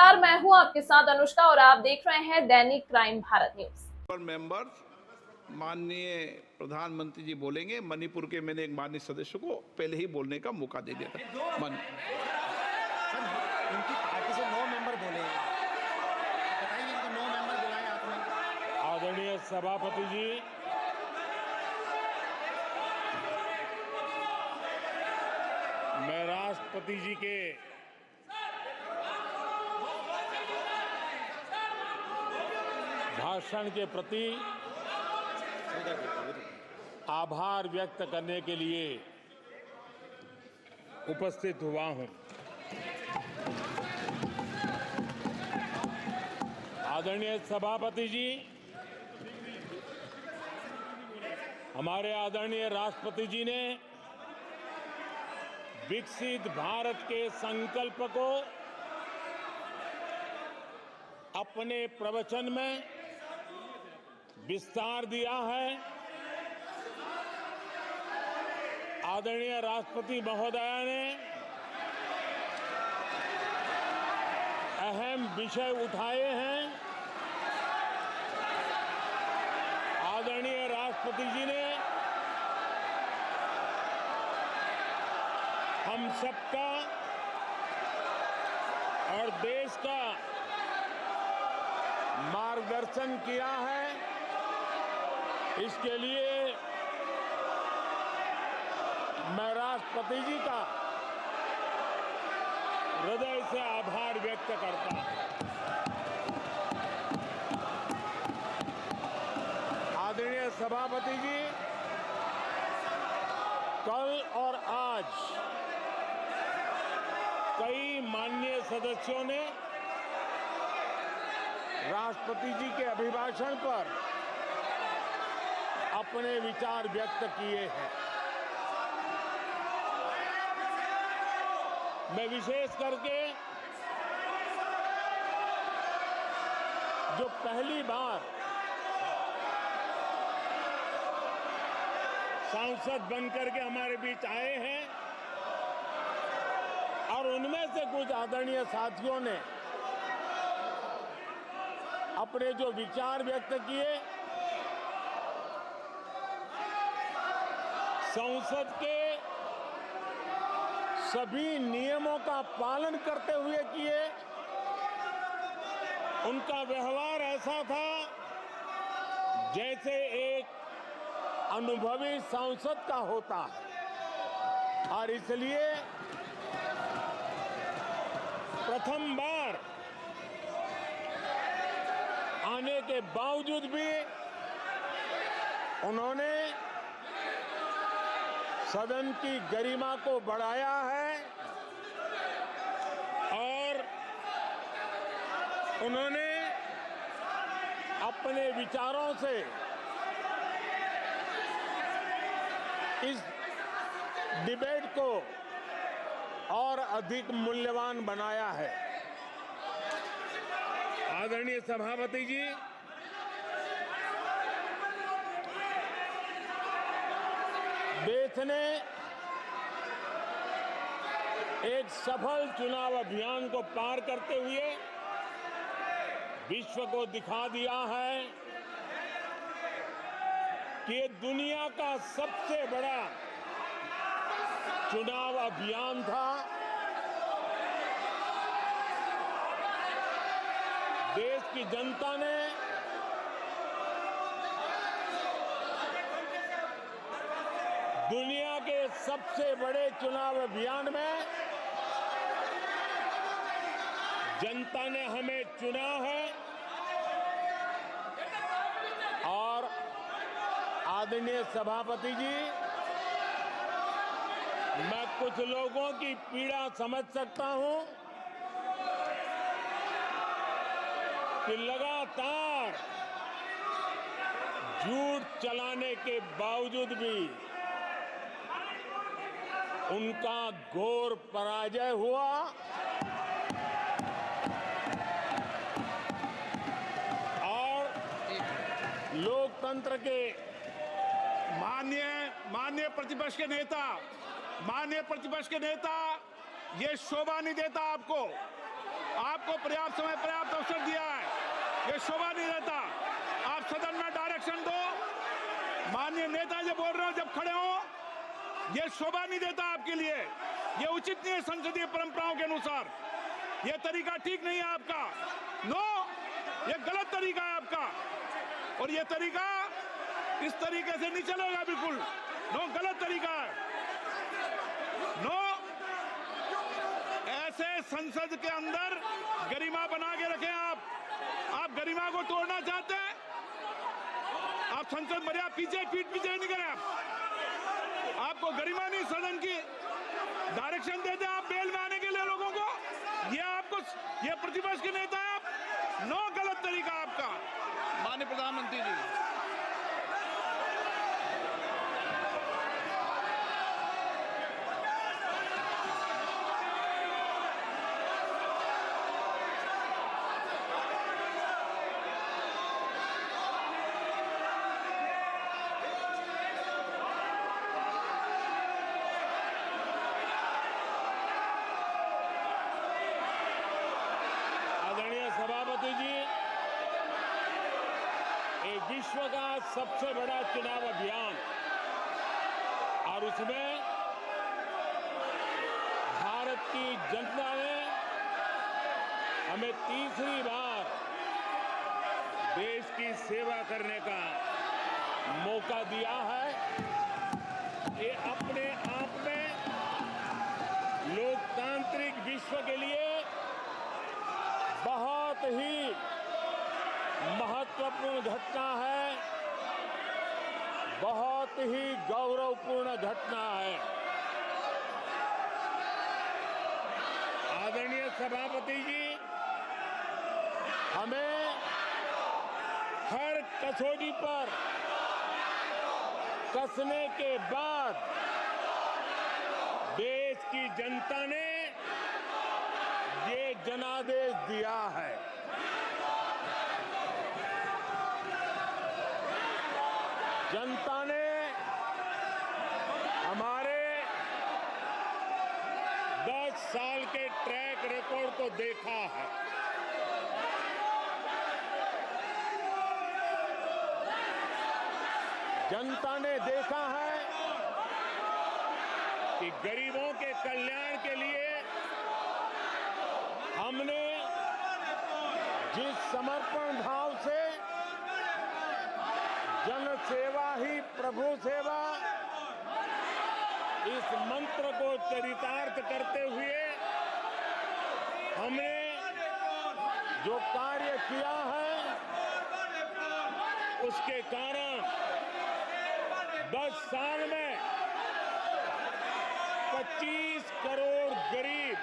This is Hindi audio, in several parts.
नमस्कार, मैं हूं आपके साथ अनुष्का और आप देख रहे हैं दैनिक क्राइम भारत न्यूज। मेंबर्स, माननीय प्रधानमंत्री जी बोलेंगे। मणिपुर के मैंने एक माननीय सदस्य को पहले ही बोलने का मौका दे दिया था। उनकी पार्टी से 9 मेंबर बोले, बताइए इनको 9 मेंबर बुलाए आपने। आदरणीय सभापति जी, मैं राष्ट्रपति जी के भाषण के प्रति आभार व्यक्त करने के लिए उपस्थित हुआ हूं। आदरणीय सभापति जी, हमारे आदरणीय राष्ट्रपति जी ने विकसित भारत के संकल्प को अपने प्रवचन में विस्तार दिया है। आदरणीय राष्ट्रपति महोदया ने अहम विषय उठाए हैं। आदरणीय राष्ट्रपति जी ने हम सबका और देश का मार्गदर्शन किया है। इसके लिए मैं राष्ट्रपति जी का हृदय से आभार व्यक्त करता हूं। आदरणीय सभापति जी, कल और आज कई माननीय सदस्यों ने राष्ट्रपति जी के अभिभाषण पर अपने विचार व्यक्त किए हैं। मैं विशेष करके जो पहली बार सांसद बनकर के हमारे बीच आए हैं और उनमें से कुछ आदरणीय साथियों ने अपने जो विचार व्यक्त किए, संसद के सभी नियमों का पालन करते हुए किए। उनका व्यवहार ऐसा था जैसे एक अनुभवी सांसद का होता है और इसलिए प्रथम बार आने के बावजूद भी उन्होंने सदन की गरिमा को बढ़ाया है और उन्होंने अपने विचारों से इस डिबेट को और अधिक मूल्यवान बनाया है। आदरणीय सभापति जी, देश ने एक सफल चुनाव अभियान को पार करते हुए विश्व को दिखा दिया है कि ये दुनिया का सबसे बड़ा चुनाव अभियान था। देश की जनता ने दुनिया के सबसे बड़े चुनाव अभियान में जनता ने हमें चुना है और आदरणीय सभापति जी, मैं कुछ लोगों की पीड़ा समझ सकता हूं कि लगातार झूठ चलाने के बावजूद भी उनका घोर पराजय हुआ और लोकतंत्र के माननीय प्रतिपक्ष के नेता ये शोभा नहीं देता आपको। आपको पर्याप्त समय पर्याप्त अवसर दिया है, ये शोभा नहीं देता। आप सदन में डायरेक्शन दो। माननीय नेता जी बोल रहे हो जब खड़े हो, ये शोभा नहीं देता आपके लिए, ये उचित नहीं है संसदीय परंपराओं के अनुसार। ये तरीका ठीक नहीं है आपका। नो, ये गलत तरीका है आपका, और ये तरीका इस तरीके से नहीं चलेगा बिल्कुल। नो, गलत तरीका है। नो, ऐसे संसद के अंदर गरिमा बना के रखें आप गरिमा को तोड़ना चाहते हैं। आप संसद मर्यादा पीठ पीछे नहीं करें। आपको गरिमा नहीं, सदन की डायरेक्शन देते हैं आप बेल में आने के लिए लोगों को। ये प्रतिपक्ष के नेता है आप। नो, गलत तरीका आपका। माननीय प्रधानमंत्री जी, सभापति जी, एक विश्व का सबसे बड़ा चुनाव अभियान, और उसमें भारत की जनता ने हमें तीसरी बार देश की सेवा करने का मौका दिया है। ये अपने आप में लोकतांत्रिक विश्व के लिए बहुत ही महत्वपूर्ण घटना है, बहुत ही गौरवपूर्ण घटना है। आदरणीय सभापति जी, हमें हर कसौटी पर कसने के बाद देश की जनता ने ये जनादेश दिया है। जनता ने हमारे 10 साल के ट्रैक रिकॉर्ड को देखा है। जनता ने देखा है कि गरीबों के कल्याण के लिए हमने जिस समर्पण भाव से जन सेवा ही प्रभु सेवा इस मंत्र को चरितार्थ करते हुए हमने जो कार्य किया है, उसके कारण 10 साल में 25 करोड़ गरीब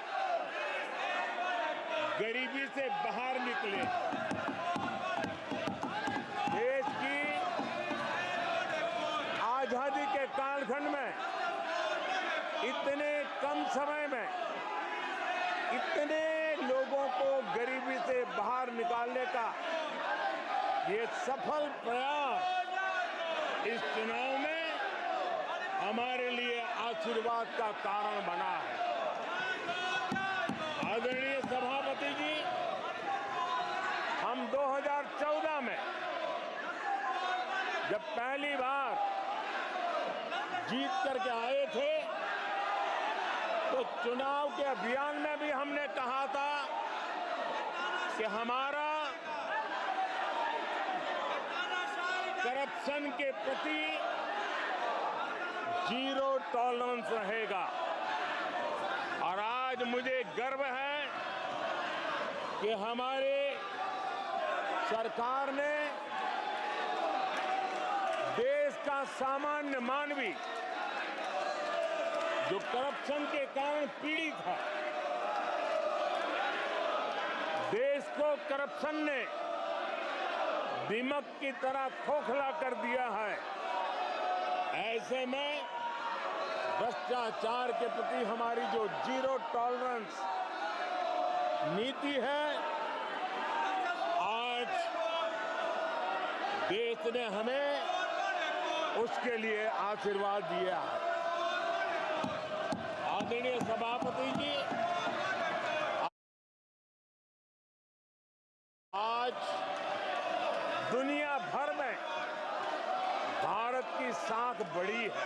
गरीबी से बाहर निकले। देश की आजादी के कालखंड में इतने कम समय में इतने लोगों को गरीबी से बाहर निकालने का ये सफल प्रयास इस चुनाव में हमारे लिए आशीर्वाद का कारण बना है। आदरणीय सभापति जी, हम 2014 में जब पहली बार जीत करके आए थे, तो चुनाव के अभियान में भी हमने कहा था कि हमारा करप्शन के प्रति जीरो टॉलरेंस रहेगा। और आज मुझे गर्व है कि हमारे सरकार ने देश का सामान्य मानवी जो करप्शन के कारण पीड़ित है, देश को करप्शन ने दीमक की तरह खोखला कर दिया है। ऐसे में भ्रष्टाचार के प्रति हमारी जो जीरो टॉलरेंस नीति है, आज देश ने हमें उसके लिए आशीर्वाद दिया है। आदरणीय सभापति जी, भारत की साख बढ़ी है।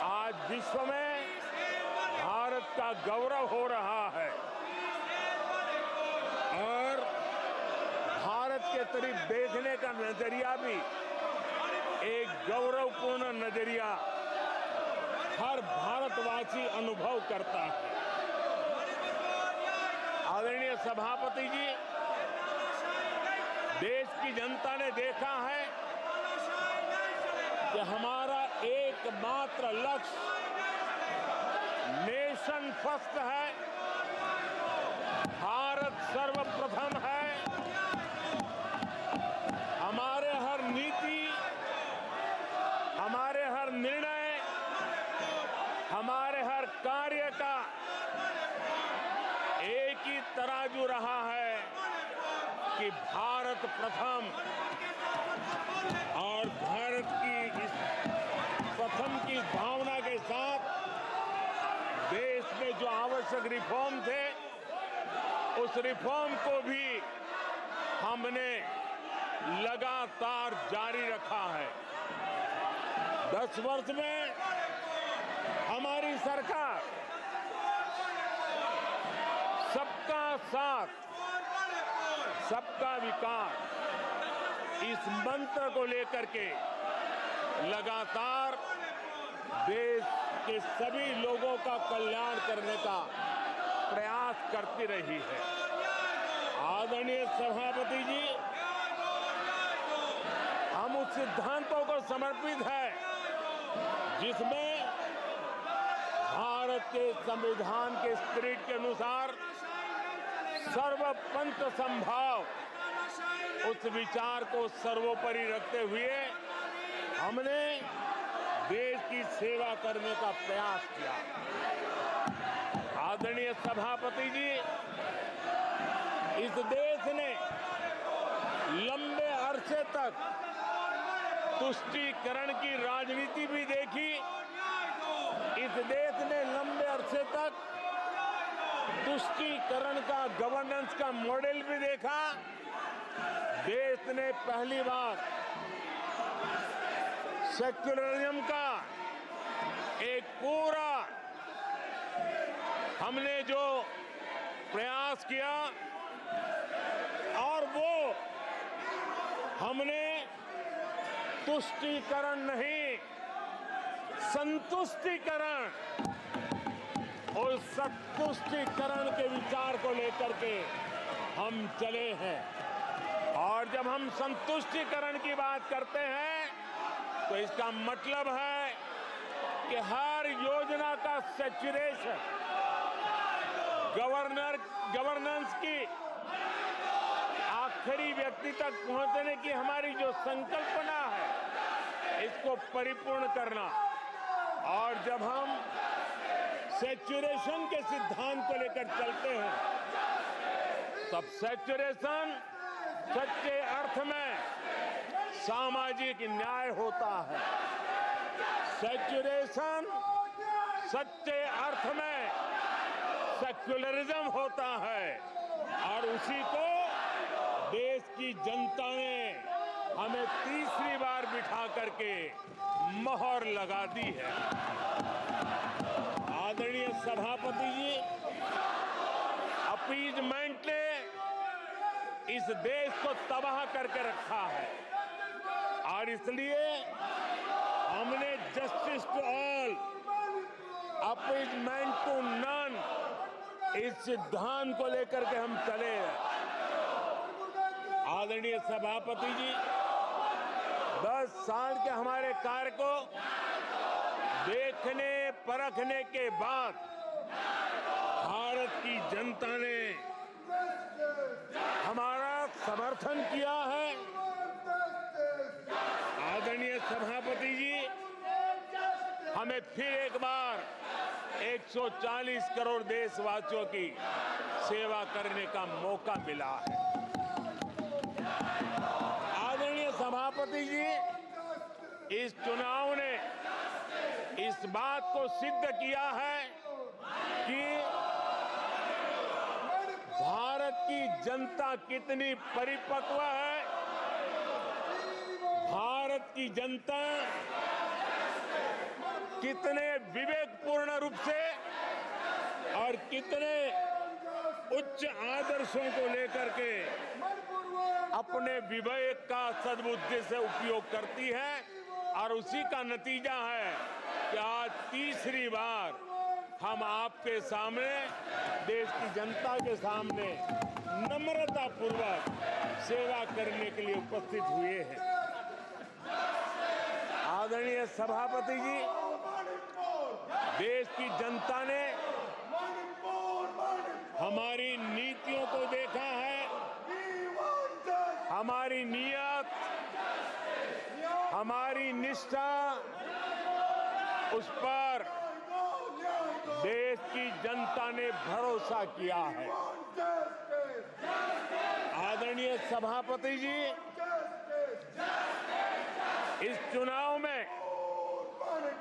आज विश्व में भारत का गौरव हो रहा है और भारत के तरफ देखने का नजरिया भी एक गौरवपूर्ण नजरिया हर भारतवासी अनुभव करता है। आदरणीय सभापति जी, देश की जनता ने देखा है कि हमारा एकमात्र लक्ष्य नेशन फर्स्ट है, भारत सर्वप्रथम है। हमारे हर नीति, हमारे हर निर्णय, हमारे हर कार्य का एक ही तराजू रहा है कि भारत प्रथम, और भारत की इस प्रथम की भावना के साथ देश में जो आवश्यक रिफॉर्म थे, उस रिफॉर्म को भी हमने लगातार जारी रखा है। 10 वर्ष में हमारी सरकार सबका साथ, सबका विकास, इस मंत्र को लेकर के लगातार देश के सभी लोगों का कल्याण करने का प्रयास करती रही है। आदरणीय सभापति जी, हम उस सिद्धांतों को समर्पित है जिसमें भारत के संविधान के स्पिरिट के अनुसार सर्वपंथ संभाव, उस विचार को सर्वोपरि रखते हुए हमने देश की सेवा करने का प्रयास किया। आदरणीय सभापति जी, इस देश ने लंबे अरसे तक तुष्टीकरण की राजनीति भी देखी। इस देश ने लंबे अरसे तक तुष्टीकरण का गवर्नेंस का मॉडल भी देखा। देश ने पहली बार सेक्युलरिज्म का एक पूरा हमने जो प्रयास किया, और वो हमने तुष्टीकरण नहीं, संतुष्टीकरण, और संतुष्टीकरण के विचार को लेकर के हम चले हैं। और जब हम संतुष्टीकरण की बात करते हैं तो इसका मतलब है कि हर योजना का सैचुरेशन, गवर्नेंस की आखिरी व्यक्ति तक पहुंचने की हमारी जो संकल्पना है, इसको परिपूर्ण करना। और जब हम सैचुरेशन के सिद्धांत को लेकर चलते हैं, तब सैचुरेशन सच्चे अर्थ में सामाजिक न्याय होता है। सैचुरेशन सच्चे अर्थ में सेक्युलरिज्म होता है, और उसी को देश की जनता ने हमें तीसरी बार बिठा करके मोहर लगा दी है। आदरणीय सभापति जी, अपीजमेंट ने इस देश को तबाह करके रखा है, और इसलिए हमने justice to all, appeasement to none, इस सिद्धांत को लेकर के हम चले हैं। आदरणीय सभापति जी, 10 साल के हमारे कार्य को देखने परखने के बाद भारत की जनता ने हमारा समर्थन किया है। आदरणीय सभापति जी, हमें फिर एक बार 140 करोड़ देशवासियों की सेवा करने का मौका मिला है। आदरणीय सभापति जी, इस चुनाव ने इस बात को सिद्ध किया है कि भारत की जनता कितनी परिपक्व है, भारत की जनता कितने विवेकपूर्ण रूप से और कितने उच्च आदर्शों को लेकर के अपने विवेक का सद्बुद्धि से उपयोग करती है, और उसी का नतीजा है कि आज तीसरी बार हम आपके सामने, देश की जनता के सामने नम्रतापूर्वक सेवा करने के लिए उपस्थित हुए हैं। आदरणीय सभापति जी, देश की जनता ने हमारी नीतियों को देखा है, हमारी नीयत, हमारी निष्ठा, उस पर देश की जनता ने भरोसा किया है। आदरणीय सभापति जी, इस चुनाव में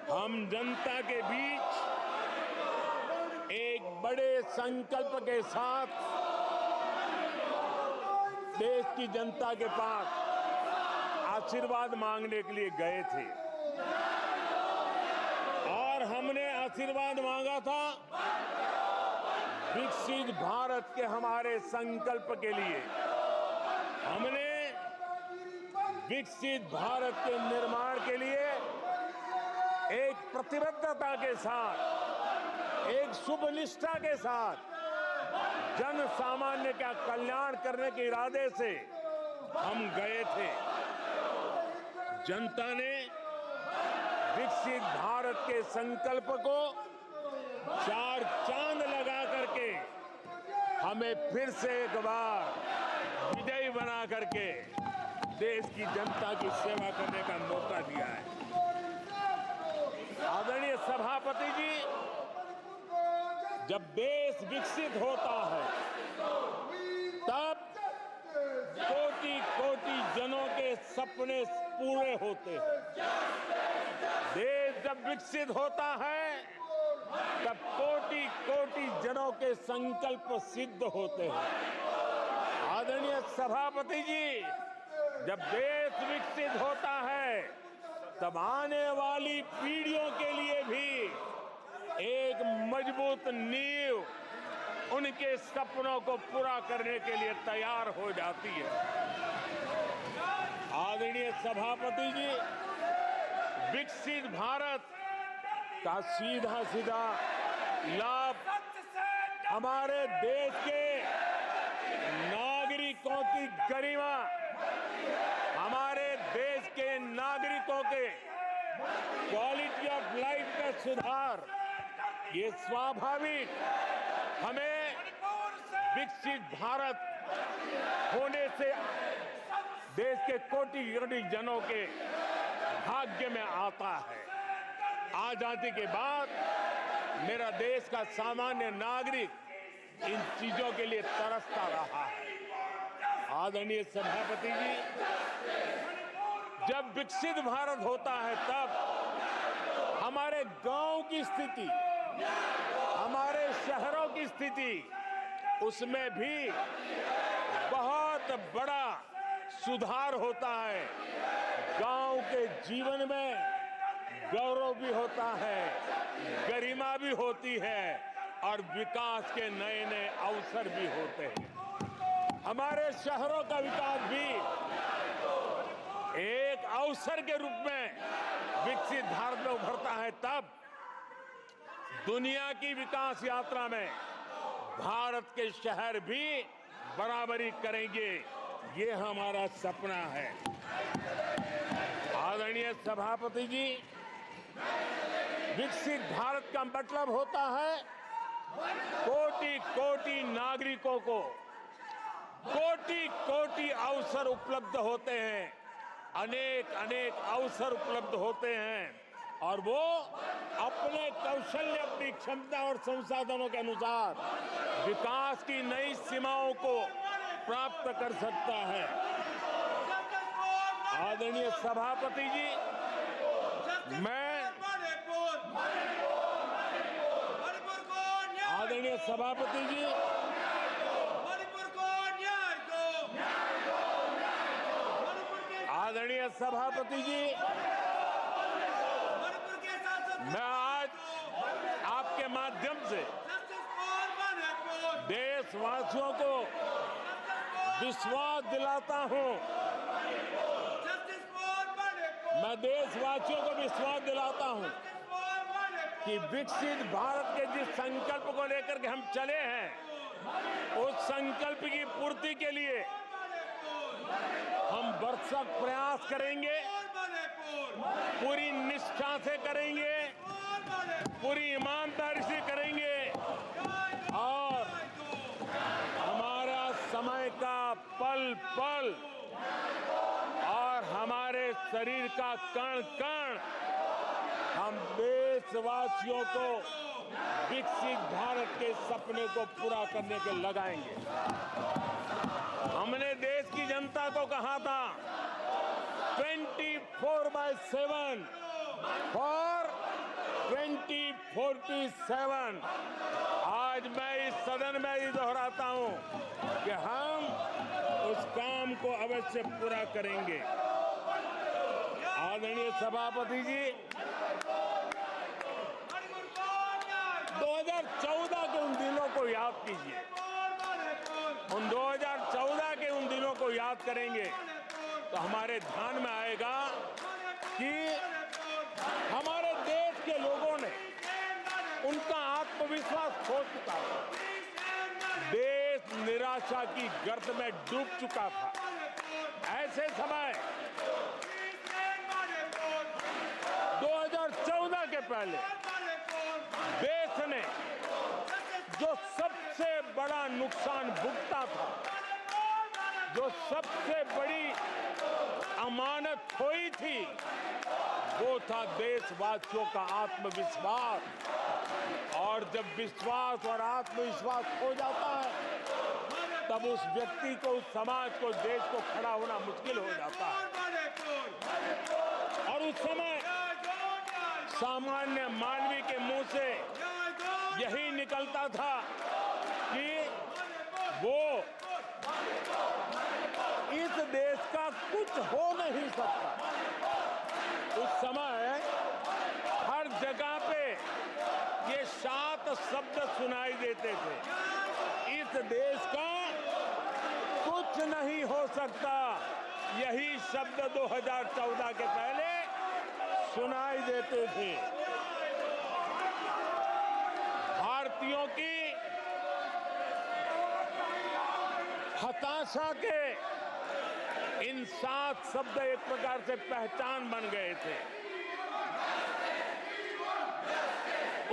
हम जनता के बीच एक बड़े संकल्प के साथ देश की जनता के पास आशीर्वाद मांगने के लिए गए थे, और हमने आशीर्वाद मांगा था विकसित भारत के हमारे संकल्प के लिए। हमने विकसित भारत के निर्माण के लिए एक प्रतिबद्धता के साथ, एक शुभ निष्ठा के साथ, जन सामान्य का कल्याण करने के इरादे से हम गए थे। जनता ने विकसित भारत के संकल्प को चार चांद लगा करके हमें फिर से एक बार विजयी बना करके देश की जनता की सेवा करने का मौका दिया है। आदरणीय सभापति जी, जब देश विकसित होता है तब कोटि कोटि जनों के सपने पूरे होते हैं। देश जब विकसित होता है तब कोटि कोटि जनों के संकल्प सिद्ध होते हैं। आदरणीय सभापति जी, जब देश विकसित होता है तब आने वाली पीढ़ियों के लिए भी एक मजबूत नींव उनके सपनों को पूरा करने के लिए तैयार हो जाती है। आदरणीय सभापति जी, विकसित भारत का सीधा सीधा लाभ हमारे देश के नागरिकों की गरिमा, हमारे देश के नागरिकों के क्वालिटी ऑफ लाइफ में सुधार, ये स्वाभाविक हमें विकसित भारत होने से देश के कोटि कोटि जनों के भाग्य में आता है। आजादी के बाद मेरा देश का सामान्य नागरिक इन चीजों के लिए तरसता रहा है। आदरणीय सभापति जी, जब विकसित भारत होता है तब हमारे गांव की स्थिति, हमारे शहरों की स्थिति, उसमें भी बहुत बड़ा सुधार होता है। गांव के जीवन में गौरव भी होता है, गरिमा भी होती है और विकास के नए नए अवसर भी होते हैं। हमारे शहरों का विकास भी एक अवसर के रूप में विकसित भारत में उभरता है, तब दुनिया की विकास यात्रा में भारत के शहर भी बराबरी करेंगे, ये हमारा सपना है। आदरणीय सभापति जी, विकसित भारत का मतलब होता है कोटि कोटि नागरिकों को कोटि कोटि अवसर उपलब्ध होते हैं, अनेक अनेक अवसर उपलब्ध होते हैं, और वो अपने कौशल्य, अपनी क्षमता और संसाधनों के अनुसार विकास की नई सीमाओं को प्राप्त कर सकता है। आदरणीय सभापति जी, आदरणीय सभापति जी, आदरणीय सभापति जी, देशवासियों को विश्वास दिलाता हूं, मैं देशवासियों को विश्वास दिलाता हूं कि विकसित भारत के जिस संकल्प को लेकर के हम चले हैं, उस संकल्प की पूर्ति के लिए हम भरसक प्रयास करेंगे, पूरी निष्ठा से करेंगे, पूरी ईमानदारी से करेंगे और हमारा समय का पल पल और हमारे शरीर का कण कण हम देशवासियों को विकसित भारत के सपने को पूरा करने के लगाएंगे। हमने देश की जनता को कहा था 24/7 फॉर 2047। आज मैं इस सदन में ही दोहराता हूं कि हम उस काम को अवश्य पूरा करेंगे। आदरणीय सभापति जी, 2014 के उन दिनों को याद कीजिए। उन 2014 के उन दिनों को याद करेंगे तो हमारे ध्यान में आएगा कि हमारे देश के लोगों ने उनका आत्मविश्वास खो चुका था, देश निराशा की गर्त में डूब चुका था। ऐसे समय 2014 के पहले देश ने जो सबसे बड़ा नुकसान भुगता था, जो सबसे बड़ी अमानत खोई थी, वो था देशवासियों का आत्मविश्वास। और जब विश्वास और आत्मविश्वास खो जाता है, तब उस व्यक्ति को, उस समाज को, देश को खड़ा होना मुश्किल हो जाता है। और उस समय सामान्य मानवी के मुंह से यही निकलता था कि वो इस देश का कुछ हो नहीं सकता। उस समय हर जगह पे ये 7 शब्द सुनाई देते थे, इस देश का कुछ नहीं हो सकता। यही शब्द 2014 के पहले सुनाई देते थे। भारतीयों की हताशा के इन 7 शब्द एक प्रकार से पहचान बन गए थे।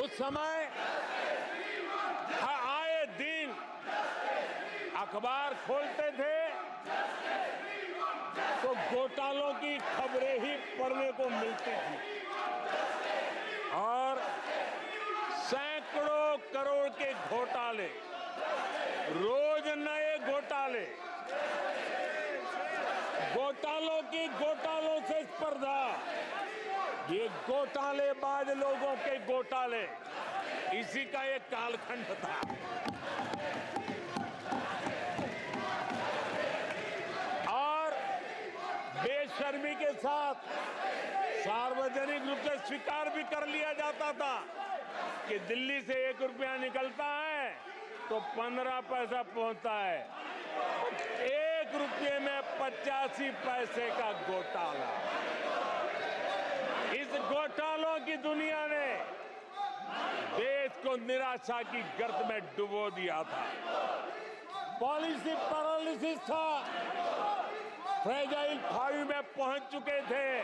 उस समय आए दिन अखबार खोलते थे तो घोटालों की खबरें ही पढ़ने को मिलती थी और सैकड़ों करोड़ के घोटाले, रोज नए घोटाले, घोटालों से स्पर्धा, ये घोटालेबाज लोगों के घोटाले, इसी का एक कालखंड था। और बेशर्मी के साथ सार्वजनिक रूप से स्वीकार भी कर लिया जाता था कि दिल्ली से 1 रुपया निकलता है तो 15 पैसा पहुंचता है। 1 रुपये में 85 पैसे का घोटाला। इस घोटालों की दुनिया ने देश को निराशा की गर्त में डुबो दिया था। पॉलिसी पैरालिसिस था, फ्रेजाइल 5 में पहुंच चुके थे।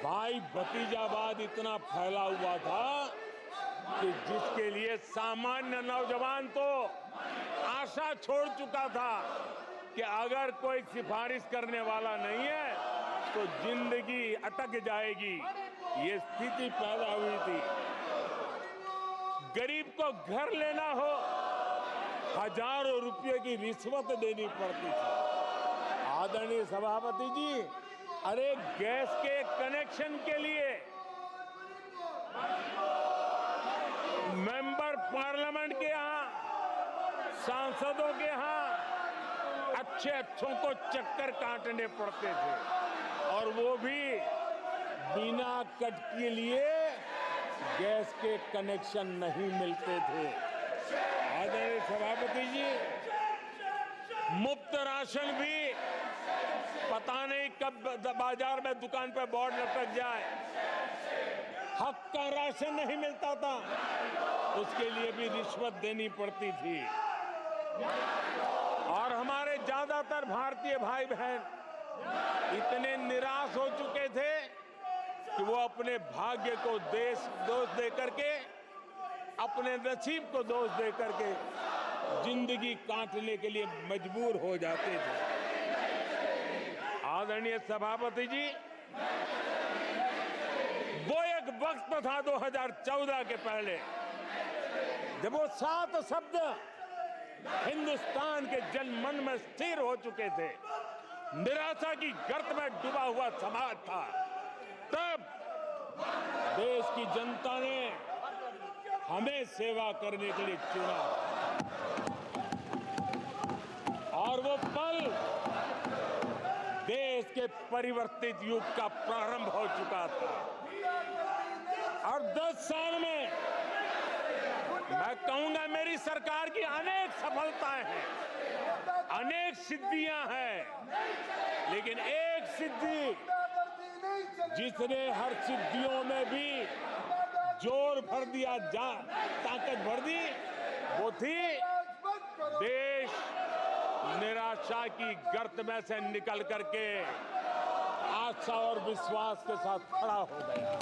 भाई भतीजावाद इतना फैला हुआ था कि जिसके लिए सामान्य नौजवान तो आशा छोड़ चुका था कि अगर कोई सिफारिश करने वाला नहीं है तो जिंदगी अटक जाएगी। ये स्थिति पैदा हुई थी। गरीब को घर लेना हो, हजारों रुपए की रिश्वत देनी पड़ती थी। आदरणीय सभापति जी, अरे गैस के कनेक्शन के लिए मेंबर पार्लियामेंट के यहाँ, सांसदों के यहाँ अच्छों को चक्कर काटने पड़ते थे और वो भी बिना कट के लिए गैस के कनेक्शन नहीं मिलते थे। आदरणीय सभापति जी, मुफ्त राशन भी पता नहीं कब बाजार में दुकान पर बोर्ड लटक जाए, हक का राशन नहीं मिलता था, उसके लिए भी रिश्वत देनी पड़ती थी। और हमारे ज्यादातर भारतीय भाई बहन इतने निराश हो चुके थे कि वो अपने भाग्य को दोष दे करके, अपने नसीब को दोष दे करके जिंदगी काटने के लिए मजबूर हो जाते थे। आदरणीय सभापति जी, वो एक वक्त था 2014 के पहले, जब वो 7 शब्द हिंदुस्तान के जनमन में स्थिर हो चुके थे, निराशा की गर्त में डूबा हुआ समाज था। तब देश की जनता ने हमें सेवा करने के लिए चुना और वो पल देश के परिवर्तित युग का प्रारंभ हो चुका था। और 10 साल में मैं कहूंगा मेरी सरकार की अनेक सफलताएं हैं, अनेक सिद्धियां हैं, लेकिन एक सिद्धि जिसने हर सिद्धियों में भी जोर भर दिया, ताकत भर दी, वो थी देश निराशा की गर्त में से निकल करके आशा और विश्वास के साथ खड़ा हो गया।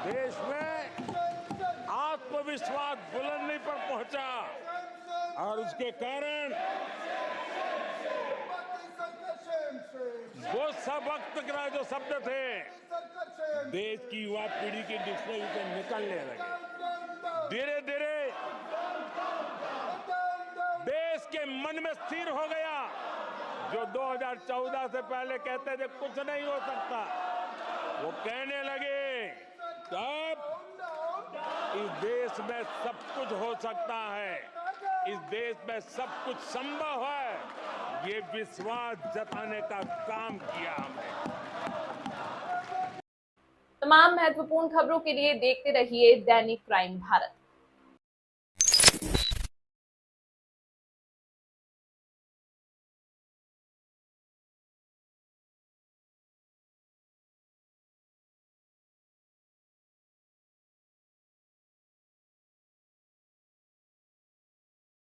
देश में आत्मविश्वास बुलंदी पर पहुंचा और उसके कारण वो सब वक्त का जो शब्द थे देश की युवा पीढ़ी की डिक्शनरी से निकलने लगे। धीरे धीरे देश के मन में स्थिर हो गया। जो 2014 से पहले कहते थे कुछ नहीं हो सकता, वो कहने लगे तब इस देश में सब कुछ हो सकता है, इस देश में सब कुछ संभव है। ये विश्वास जताने का काम किया हमने। तमाम महत्वपूर्ण खबरों के लिए देखते रहिए दैनिक क्राइम भारत।